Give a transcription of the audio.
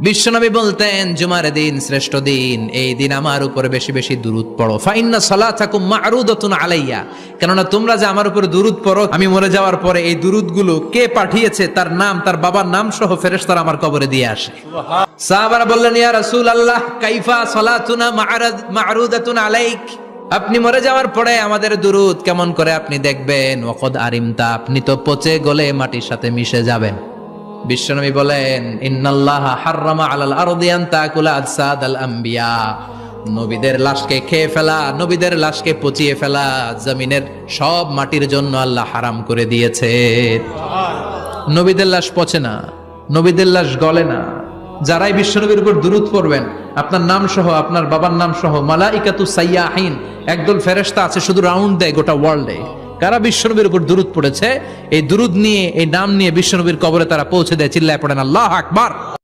বিশ্বনবী বলতেন জুমার দিন শ্রেষ্ঠ দিন, এই দিন আমার উপরে বেশি বেশি দুরূদ পড়ো। ফাইন্না সালাতাকুম মা'রুদাতুন আলাইয়া, কেননা তোমরা যে আমার উপরে দুরূদ পড়ো, আমি মরে যাওয়ার পরে এই দুরূদগুলো কে পাঠিয়েছে তার নাম, তার বাবার নাম সহ ফেরেশতারা আমার কবরে দিয়ে আসে। সাহাবারা বললেন, ইয়া রাসূলুল্লাহ কাইফা সালাতুনা মা'রুদাতুন আলাইক, আপনি মরে যাওয়ার পরে আমাদের দুরূদ কেমন করে আপনি দেখবেন? ওয়াকাদ আরিমতা, আপনি তো পচে গলে মাটির সাথে মিশে যাবেন। বিশ্বনবী বলেন, ইন্নাল্লাহা হাররামা আলাল আরদি আন তাকুলা আজসাদাল আম্বিয়া, নবীদের লাশকে খেয়ে ফেলা, নবীদের লাশকে পচিয়ে ফেলা জমিনের সব মাটির জন্য আল্লাহ হারাম করে দিয়েছে। নবীদের লাশ পচে না, নবীদের লাশ গলে না। যারাই বিশ্বনবীর উপর দুরূদ পড়বেন, আপনার নাম সহ, আপনার বাবার নাম সহ, মালাইকাতু সাইয়াহিন, একদল ফেরেশতা আছে শুধু রাউন্ড দেয় গোটা ওয়ার্ল্ডে। কারা বিশ্বনবীর উপর দুরূদ পড়েছে, এই দুরূদ নিয়ে, এই নাম নিয়ে বিশ্বনবীর কবরে তারা পৌঁছে দেয়। চিল্লায় পড়েন আল্লাহু আকবার।